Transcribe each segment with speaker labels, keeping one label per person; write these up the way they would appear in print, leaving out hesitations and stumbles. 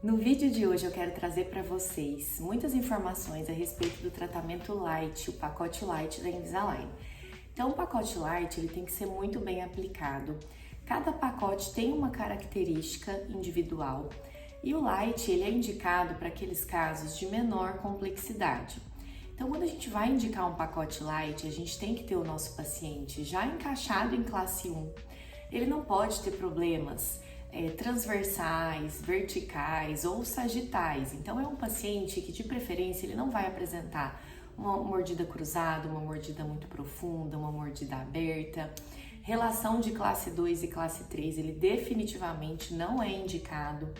Speaker 1: No vídeo de hoje eu quero trazer para vocês muitas informações a respeito do tratamento Light, o pacote Light da Invisalign. Então o pacote Light ele tem que ser muito bem aplicado. Cada pacote tem uma característica individual e o Light ele é indicado para aqueles casos de menor complexidade. Então quando a gente vai indicar um pacote Light, a gente tem que ter o nosso paciente já encaixado em classe 1. Ele não pode ter problemas transversais, verticais ou sagitais. Então é um paciente que de preferência ele não vai apresentar uma mordida cruzada, uma mordida muito profunda, uma mordida aberta. Relação de classe 2 e classe 3 ele definitivamente não é indicado,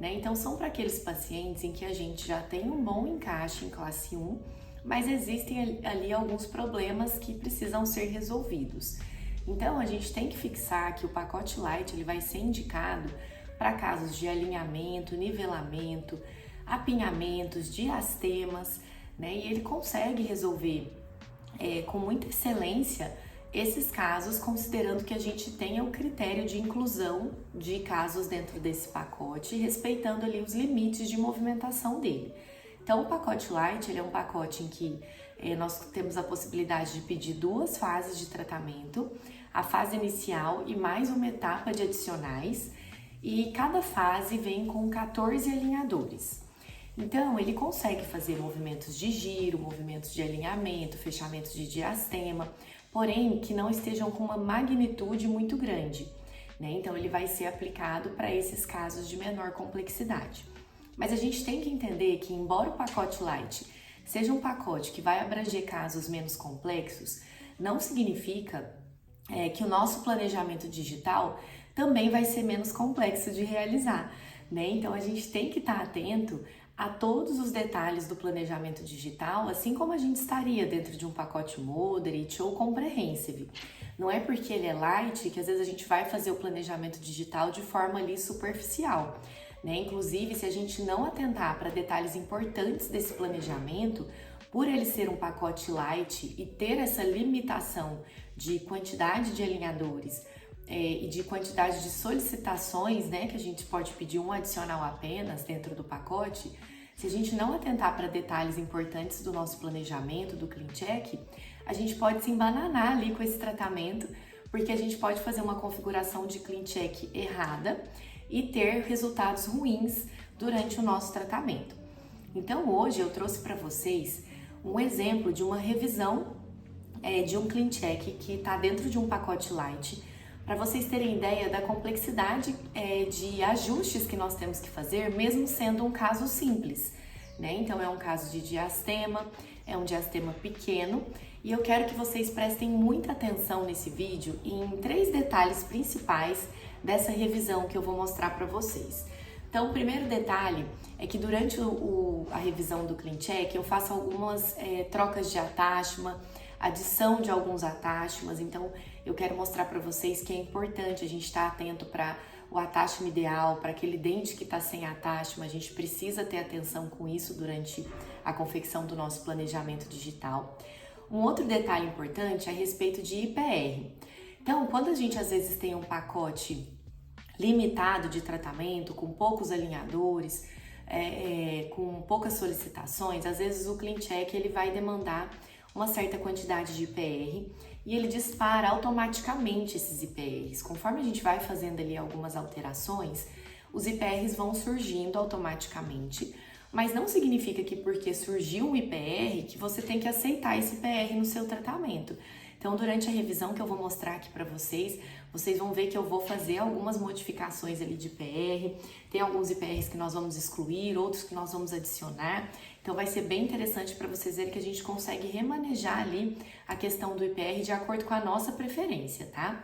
Speaker 1: né? Então são para aqueles pacientes em que a gente já tem um bom encaixe em classe 1, mas existem ali alguns problemas que precisam ser resolvidos. Então, a gente tem que fixar que o pacote Light ele vai ser indicado para casos de alinhamento, nivelamento, apinhamentos, diastemas, né? E ele consegue resolver com muita excelência esses casos, considerando que a gente tenha o critério de inclusão de casos dentro desse pacote, respeitando ali os limites de movimentação dele. Então, o pacote Light ele é um pacote em que nós temos a possibilidade de pedir 2 fases de tratamento, a fase inicial e mais uma etapa de adicionais, e cada fase vem com 14 alinhadores. Então, ele consegue fazer movimentos de giro, movimentos de alinhamento, fechamentos de diastema, porém que não estejam com uma magnitude muito grande, né? Então, ele vai ser aplicado para esses casos de menor complexidade. Mas a gente tem que entender que, embora o pacote Light seja um pacote que vai abranger casos menos complexos, não significa que o nosso planejamento digital também vai ser menos complexo de realizar, né? Então a gente tem que estar atento a todos os detalhes do planejamento digital, assim como a gente estaria dentro de um pacote Moderate ou Comprehensive. Não é porque ele é Light que às vezes a gente vai fazer o planejamento digital de forma ali superficial, né? Inclusive, se a gente não atentar para detalhes importantes desse planejamento, por ele ser um pacote Light e ter essa limitação de quantidade de alinhadores e de quantidade de solicitações, né, que a gente pode pedir um adicional apenas dentro do pacote, se a gente não atentar para detalhes importantes do nosso planejamento, do CleanCheck, a gente pode se embananar ali com esse tratamento, porque a gente pode fazer uma configuração de CleanCheck errada e ter resultados ruins durante o nosso tratamento. Então hoje eu trouxe para vocês um exemplo de uma revisão de um CleanCheck que está dentro de um pacote Light, para vocês terem ideia da complexidade de ajustes que nós temos que fazer, mesmo sendo um caso simples, né? Então é um caso de diastema, é um diastema pequeno, e eu quero que vocês prestem muita atenção nesse vídeo em 3 detalhes principais dessa revisão que eu vou mostrar para vocês. Então, o primeiro detalhe é que durante a revisão do CleanCheck eu faço algumas trocas de attachment, adição de alguns attachments. Então eu quero mostrar para vocês que é importante a gente estar atento para o attachment ideal, para aquele dente que está sem attachment. A gente precisa ter atenção com isso durante a confecção do nosso planejamento digital. Um outro detalhe importante é a respeito de IPR. Então, quando a gente às vezes tem um pacote limitado de tratamento, com poucos alinhadores, com poucas solicitações, às vezes o CleanCheck ele vai demandar uma certa quantidade de IPR e ele dispara automaticamente esses IPRs. Conforme a gente vai fazendo ali algumas alterações, os IPRs vão surgindo automaticamente, mas não significa que porque surgiu um IPR que você tem que aceitar esse IPR no seu tratamento. Então, durante a revisão que eu vou mostrar aqui para vocês, vocês vão ver que eu vou fazer algumas modificações ali de IPR, tem alguns IPRs que nós vamos excluir, outros que nós vamos adicionar. Então, vai ser bem interessante para vocês verem que a gente consegue remanejar ali a questão do IPR de acordo com a nossa preferência, tá?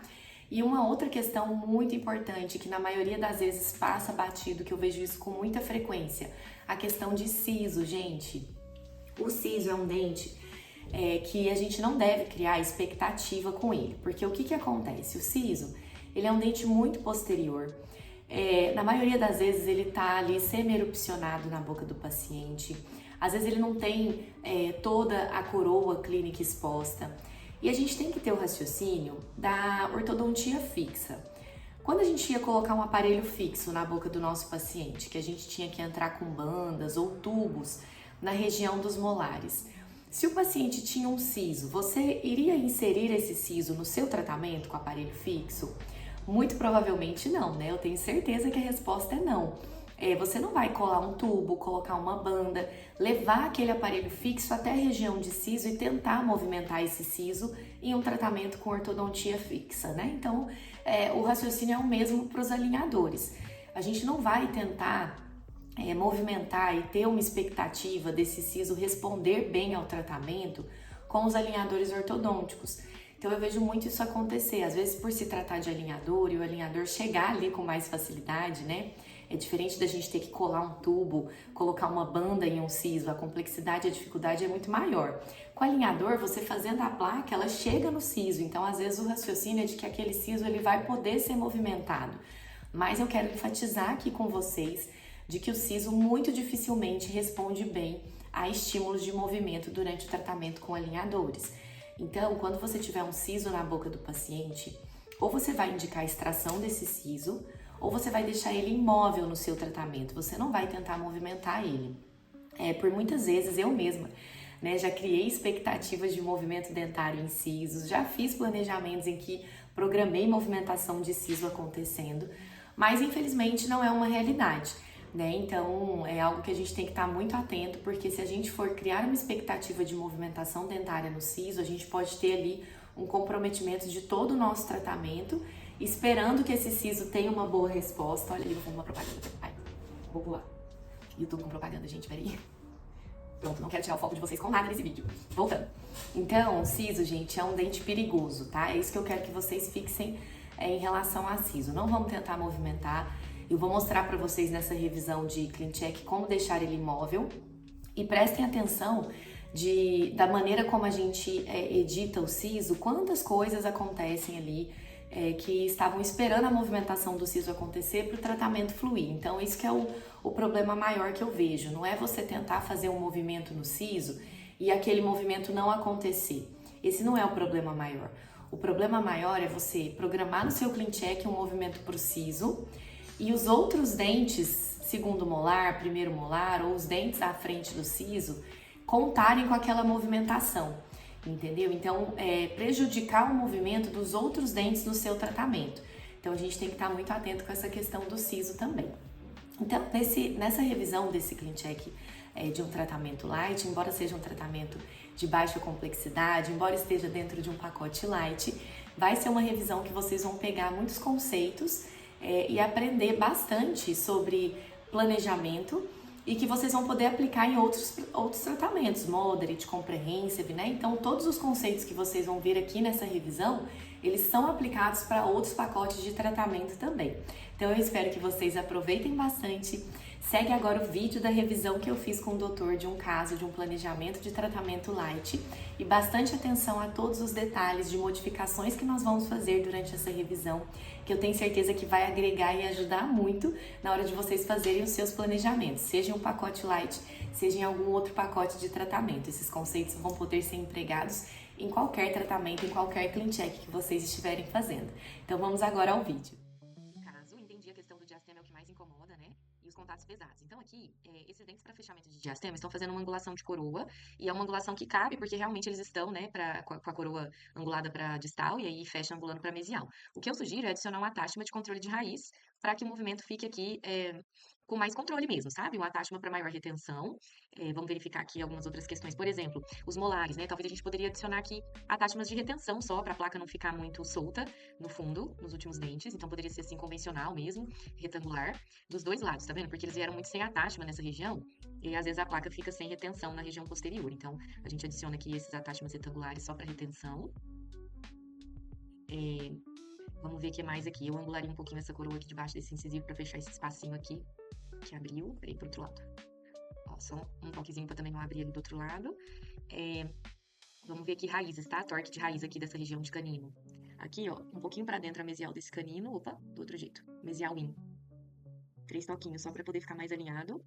Speaker 1: E uma outra questão muito importante, que na maioria das vezes passa batido, que eu vejo isso com muita frequência, a questão de siso, gente. O siso é um dente que a gente não deve criar expectativa com ele, porque o que acontece? O siso, ele é um dente muito posterior, na maioria das vezes ele tá ali semi-erupcionado na boca do paciente, às vezes ele não tem toda a coroa clínica exposta, e a gente tem que ter o raciocínio da ortodontia fixa. Quando a gente ia colocar um aparelho fixo na boca do nosso paciente, que a gente tinha que entrar com bandas ou tubos na região dos molares, se o paciente tinha um siso, você iria inserir esse siso no seu tratamento com aparelho fixo? Muito provavelmente não, né? Eu tenho certeza que a resposta é não. Você não vai colar um tubo, colocar uma banda, levar aquele aparelho fixo até a região de siso e tentar movimentar esse siso em um tratamento com ortodontia fixa, né? Então, o raciocínio é o mesmo para os alinhadores. A gente não vai tentar movimentar e ter uma expectativa desse siso responder bem ao tratamento com os alinhadores ortodônticos. Então eu vejo muito isso acontecer, às vezes por se tratar de alinhador e o alinhador chegar ali com mais facilidade, né? É diferente da gente ter que colar um tubo, colocar uma banda em um siso, a complexidade e a dificuldade é muito maior. Com o alinhador, você fazendo a placa, ela chega no siso, então às vezes o raciocínio é de que aquele siso ele vai poder ser movimentado. Mas eu quero enfatizar aqui com vocês de que o siso muito dificilmente responde bem a estímulos de movimento durante o tratamento com alinhadores. Então, quando você tiver um siso na boca do paciente, ou você vai indicar a extração desse siso, ou você vai deixar ele imóvel no seu tratamento, você não vai tentar movimentar ele. Por muitas vezes eu mesma, né, já criei expectativas de movimento dentário em sisos, já fiz planejamentos em que programei movimentação de siso acontecendo, mas infelizmente não é uma realidade. Né? Então, é algo que a gente tem que estar muito atento, porque se a gente for criar uma expectativa de movimentação dentária no siso, a gente pode ter ali um comprometimento de todo o nosso tratamento, esperando que esse siso tenha uma boa resposta. Olha ali, vou uma propaganda. Ai, vou pular. YouTube com propaganda, gente, peraí. Pronto, não quero tirar o foco de vocês com nada nesse vídeo. Voltando. Então, o siso, gente, é um dente perigoso, tá? É isso que eu quero que vocês fixem em relação a siso. Não vamos tentar movimentar. Eu vou mostrar para vocês nessa revisão de CleanCheck como deixar ele imóvel e prestem atenção da maneira como a gente edita o siso, quantas coisas acontecem ali que estavam esperando a movimentação do siso acontecer para o tratamento fluir. Então, isso que é o problema maior que eu vejo, não é você tentar fazer um movimento no siso e aquele movimento não acontecer. Esse não é o problema maior. O problema maior é você programar no seu CleanCheck um movimento para o siso e os outros dentes, segundo molar, primeiro molar, ou os dentes à frente do siso, contarem com aquela movimentação, entendeu? Então, prejudicar o movimento dos outros dentes no seu tratamento. Então, a gente tem que estar muito atento com essa questão do siso também. Então, nessa revisão desse CleanCheck de um tratamento light, embora seja um tratamento de baixa complexidade, embora esteja dentro de um pacote light, vai ser uma revisão que vocês vão pegar muitos conceitos e aprender bastante sobre planejamento e que vocês vão poder aplicar em outros tratamentos, Moderate, Comprehensive, né? Então, todos os conceitos que vocês vão ver aqui nessa revisão, eles são aplicados para outros pacotes de tratamento também. Então, eu espero que vocês aproveitem bastante. Segue agora o vídeo da revisão que eu fiz com o doutor de um caso de um planejamento de tratamento light e bastante atenção a todos os detalhes de modificações que nós vamos fazer durante essa revisão, que eu tenho certeza que vai agregar e ajudar muito na hora de vocês fazerem os seus planejamentos, seja em um pacote light, seja em algum outro pacote de tratamento. Esses conceitos vão poder ser empregados em qualquer tratamento, em qualquer CleanCheck que vocês estiverem fazendo. Então vamos agora ao vídeo. Caso entendi a questão do diastema é o que mais incomoda, né? E os contatos pesados. Então aqui, esses dentes para fechamento de diastema estão fazendo uma angulação de coroa, e é uma angulação que cabe porque realmente eles estão, né, com a coroa angulada para distal e aí fecha angulando para mesial. O que eu sugiro é adicionar um attachment de controle de raiz para que o movimento fique aqui com mais controle mesmo, sabe? Um attachment para maior retenção. Vamos verificar aqui algumas outras questões. Por exemplo, os molares, né? Talvez a gente poderia adicionar aqui attachments de retenção só para a placa não ficar muito solta no fundo, nos últimos dentes. Então poderia ser assim convencional mesmo, retangular, dos dois lados, tá vendo? Porque eles vieram muito sem attachment nessa região e às vezes a placa fica sem retenção na região posterior. Então a gente adiciona aqui esses attachments retangulares só para retenção. Vamos ver o que mais aqui. Eu angularia um pouquinho essa coroa aqui debaixo desse incisivo para fechar esse espacinho aqui que abriu. Peraí, pro outro lado. Ó, só um toquezinho para também não abrir ali do outro lado. Vamos ver aqui raízes, tá? Torque de raiz aqui dessa região de canino. Aqui, ó, um pouquinho para dentro a mesial desse canino. Opa, do outro jeito. Mesial in. 3 toquinhos só para poder ficar mais alinhado.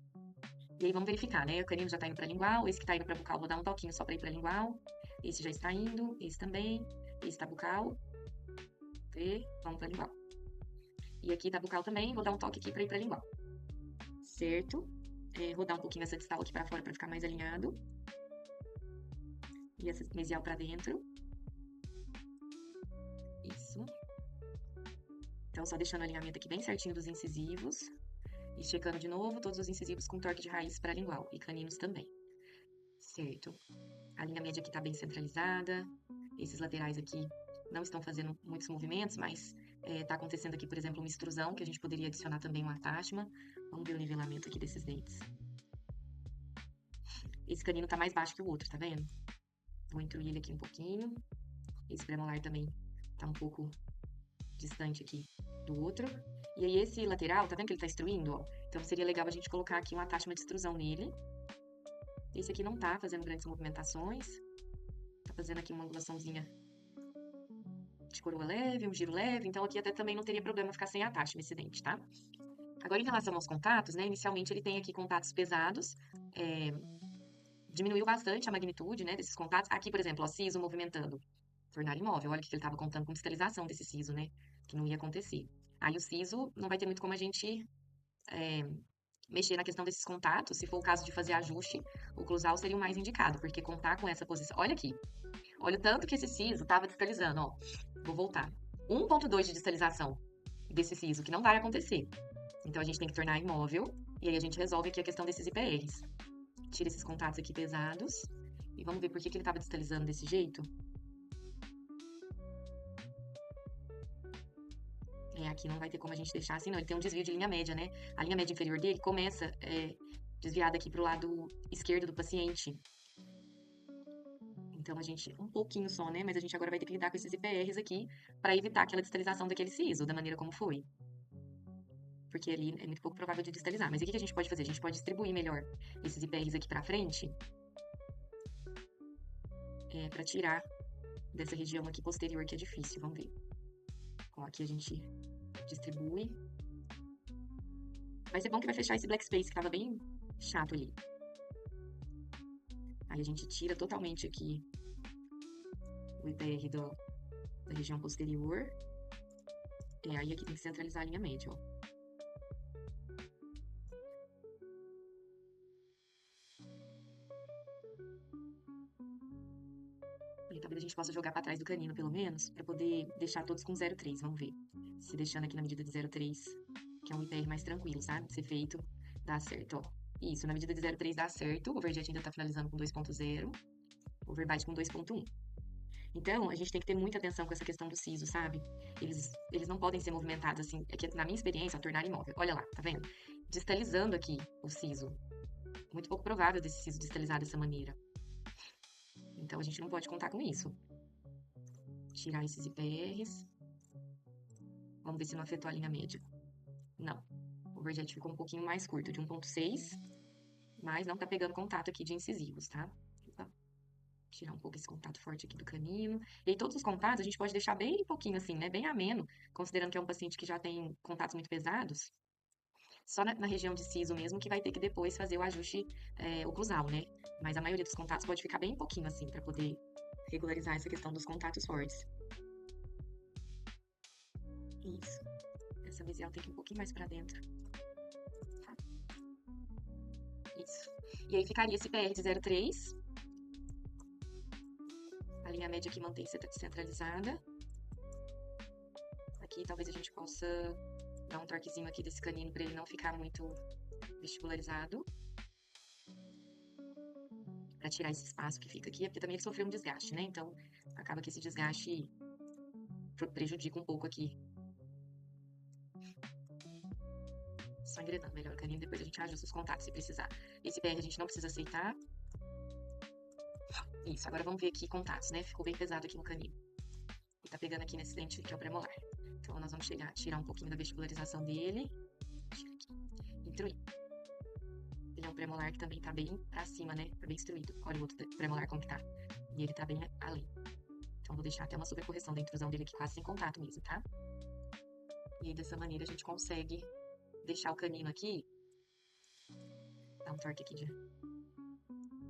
Speaker 1: E aí vamos verificar, né? O canino já tá indo pra lingual, esse que tá indo pra bucal, vou dar um toquinho só pra ir pra lingual. Esse já está indo, esse também. Esse tá bucal. Vamos pra lingual.
Speaker 2: E aqui tá bucal também, vou dar um toque aqui pra ir pra lingual. Certo? Rodar um pouquinho essa distal aqui pra fora pra ficar mais alinhado. E essa mesial pra dentro. Isso. Então, só deixando o alinhamento aqui bem certinho dos incisivos. E checando de novo todos os incisivos com torque de raiz pra lingual. E caninos também. Certo. A linha média aqui tá bem centralizada. Esses laterais aqui não estão fazendo muitos movimentos, mas tá acontecendo aqui, por exemplo, uma extrusão, que a gente poderia adicionar também um attachment. Vamos ver o nivelamento aqui desses dentes. Esse canino tá mais baixo que o outro, tá vendo? Vou intruir ele aqui um pouquinho. Esse premolar também tá um pouco distante aqui do outro. E aí esse lateral, tá vendo que ele tá extruindo, ó? Então seria legal a gente colocar aqui um attachment de extrusão nele. Esse aqui não tá fazendo grandes movimentações. Tá fazendo aqui uma angulaçãozinha de coroa leve, um giro leve. Então aqui até também não teria problema ficar sem attachment esse dente, tá? Agora, em relação aos contatos, né? Inicialmente ele tem aqui contatos pesados. Diminuiu bastante a magnitude, né, desses contatos. Aqui, por exemplo, ó, siso movimentando. Tornar imóvel. Olha o que ele estava contando com distalização desse siso, né? Que não ia acontecer. Aí o siso não vai ter muito como a gente mexer na questão desses contatos. Se for o caso de fazer ajuste, o oclusal seria o mais indicado, porque contar com essa posição. Olha aqui. Olha o tanto que esse siso estava distalizando, ó. Vou voltar. 1,2 de distalização desse siso, que não vai acontecer. Então a gente tem que tornar imóvel. E aí a gente resolve aqui a questão desses IPRs. Tira esses contatos aqui pesados. E vamos ver por que ele estava distalizando desse jeito. Aqui não vai ter como a gente deixar assim, não. Ele tem um desvio de linha média, né? A linha média inferior dele começa desviada aqui pro lado esquerdo do paciente. Então, a gente, um pouquinho só, né? Mas a gente agora vai ter que lidar com esses IPRs aqui para evitar aquela distalização daquele siso, da maneira como foi. Porque ali é muito pouco provável de distalizar. Mas o que a gente pode fazer? A gente pode distribuir melhor esses IPRs aqui pra frente. Para tirar dessa região aqui posterior que é difícil. Vamos ver. Ó, aqui a gente distribui. Vai ser bom que vai fechar esse black space que tava bem chato ali. Aí a gente tira totalmente aqui o IPR da região posterior. Aí aqui tem que centralizar a linha média, ó. E talvez a gente possa jogar pra trás do canino, pelo menos, pra poder deixar todos com 0,3. Vamos ver. Se deixando aqui na medida de 0,3, que é um IPR mais tranquilo, sabe? De ser feito, dá certo, ó. Isso, na medida de 0,3 dá certo. O overjet ainda tá finalizando com 2,0. O overbite com 2,1. Então, a gente tem que ter muita atenção com essa questão do siso, sabe? Eles não podem ser movimentados assim. É que, na minha experiência, ao tornar imóvel. Olha lá, tá vendo? Distalizando aqui o siso. Muito pouco provável desse siso distalizar dessa maneira. Então, a gente não pode contar com isso. Tirar esses IPRs. Vamos ver se não afetou a linha média. Não. O overjet ficou um pouquinho mais curto, de 1,6. Mas não tá pegando contato aqui de incisivos, tá? Opa. Tirar um pouco esse contato forte aqui do canino. E aí, todos os contatos a gente pode deixar bem pouquinho assim, né? Bem ameno, considerando que é um paciente que já tem contatos muito pesados. Só na região de siso mesmo que vai ter que depois fazer o ajuste oclusal, né? Mas a maioria dos contatos pode ficar bem pouquinho assim, pra poder regularizar essa questão dos contatos fortes. Isso. Essa mesial tem que ir um pouquinho mais pra dentro. Tá? Isso. E aí ficaria esse PR de 0,3. A linha média aqui mantém-se centralizada. Aqui talvez a gente possa dar um torquezinho aqui desse canino para ele não ficar muito vestibularizado. Para tirar esse espaço que fica aqui, porque também ele sofreu um desgaste, né? Então, acaba que esse desgaste prejudica um pouco aqui. Só engrenando melhor o canino, depois a gente ajusta os contatos se precisar. Esse PR a gente não precisa aceitar. Isso, agora vamos ver aqui contatos, né? Ficou bem pesado aqui no canino. E tá pegando aqui nesse dente que é o premolar. Então, nós vamos tirar um pouquinho da vestibularização dele. Tira aqui. Intruir. Ele é um premolar que também tá bem pra cima, né? Tá bem instruído. Olha o outro premolar como que tá. E ele tá bem além. Então, vou deixar até uma sobrecorreção da intrusão dele aqui quase sem contato mesmo, tá? E aí, dessa maneira, a gente consegue deixar o canino aqui. Dar um torque aqui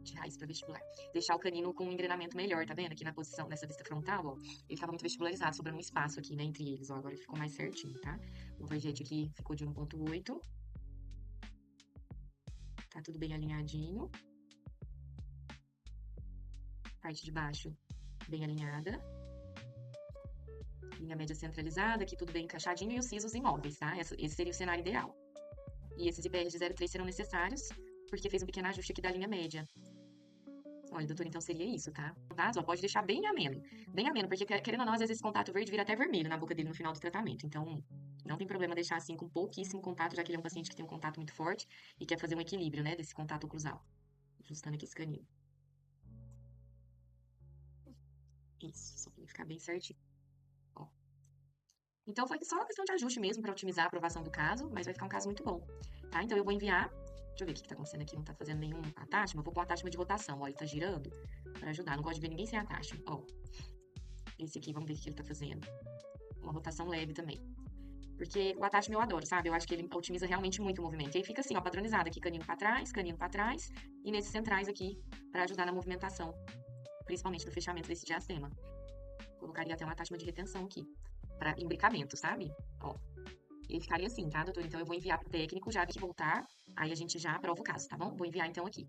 Speaker 2: de raiz para vestibular. Deixar o canino com um engrenamento melhor, tá vendo? Aqui na posição dessa vista frontal, ó. Ele ficava muito vestibularizado, sobrando um espaço aqui, né, entre eles, ó. Agora ele ficou mais certinho, tá? O vagete aqui ficou de 1,8. Tá tudo bem alinhadinho. Parte de baixo bem alinhada. Linha média centralizada, aqui tudo bem encaixadinho e os sisos imóveis, tá? Esse seria o cenário ideal. E esses IPRs de 0,3 serão necessários, porque fez um pequeno ajuste aqui da linha média. Olha, doutor, então seria isso, tá? Tá? Só pode deixar bem ameno, porque querendo ou não, às vezes esse contato verde vira até vermelho na boca dele no final do tratamento. Então, não tem problema deixar assim com pouquíssimo contato, já que ele é um paciente que tem um contato muito forte e quer fazer um equilíbrio, né, desse contato oclusal. Ajustando aqui esse canino. Isso, só pra ele ficar bem certinho. Ó. Então, foi só uma questão de ajuste mesmo para otimizar a aprovação do caso, mas vai ficar um caso muito bom, tá? Então, eu vou enviar. Deixa eu ver o que tá acontecendo aqui, não tá fazendo nenhum attachment. Eu vou pôr um attachment de rotação, ó, ele tá girando para ajudar. Não gosto de ver ninguém sem attachment, ó. Esse aqui, vamos ver o que ele tá fazendo. Uma rotação leve também. Porque o attachment eu adoro, sabe? Eu acho que ele otimiza realmente muito o movimento. E aí fica assim, ó, padronizado aqui, canino pra trás, e nesses centrais aqui, para ajudar na movimentação, principalmente no fechamento desse diastema. Colocaria até uma attachment de retenção aqui, para imbricamento, sabe? Ó. E ficaria assim, tá, doutor? Então eu vou enviar pro técnico, já que voltar, aí a gente já aprova o caso, tá bom? Vou enviar então aqui.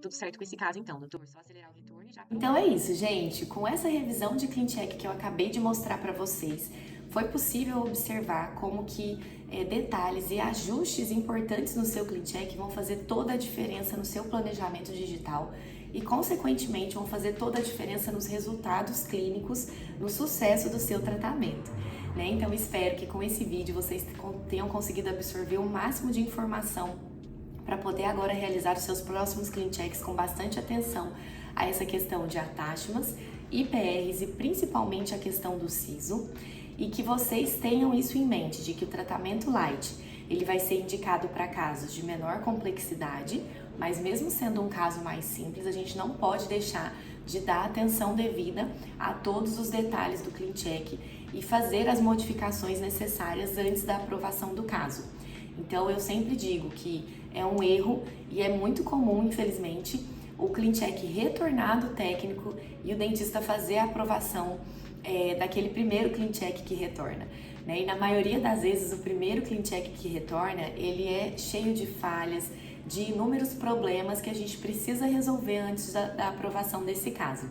Speaker 2: Tudo certo com esse caso então, doutor? Só acelerar o retorno e já...
Speaker 1: Então é isso, gente. Com essa revisão de ClinCheck que eu acabei de mostrar para vocês, foi possível observar como que detalhes e ajustes importantes no seu ClinCheck vão fazer toda a diferença no seu planejamento digital e, consequentemente, vão fazer toda a diferença nos resultados clínicos, no sucesso do seu tratamento. Né? Então, espero que com esse vídeo vocês tenham conseguido absorver o máximo de informação para poder agora realizar os seus próximos ClinChecks com bastante atenção a essa questão de attachments, IPRs e principalmente a questão do siso, e que vocês tenham isso em mente, de que o tratamento light ele vai ser indicado para casos de menor complexidade, mas mesmo sendo um caso mais simples, a gente não pode deixar de dar atenção devida a todos os detalhes do ClinCheck e fazer as modificações necessárias antes da aprovação do caso. Então, eu sempre digo que é um erro e é muito comum, infelizmente, o ClinCheck retornar do técnico e o dentista fazer a aprovação daquele primeiro ClinCheck que retorna. Né? E na maioria das vezes, o primeiro ClinCheck que retorna, ele é cheio de falhas, de inúmeros problemas que a gente precisa resolver antes da aprovação desse caso.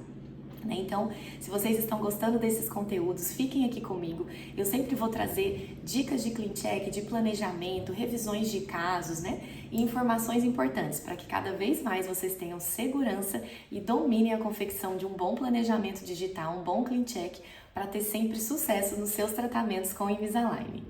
Speaker 1: Então, se vocês estão gostando desses conteúdos, fiquem aqui comigo. Eu sempre vou trazer dicas de ClinCheck, de planejamento, revisões de casos, né? E informações importantes para que cada vez mais vocês tenham segurança e dominem a confecção de um bom planejamento digital, um bom ClinCheck, para ter sempre sucesso nos seus tratamentos com Invisalign.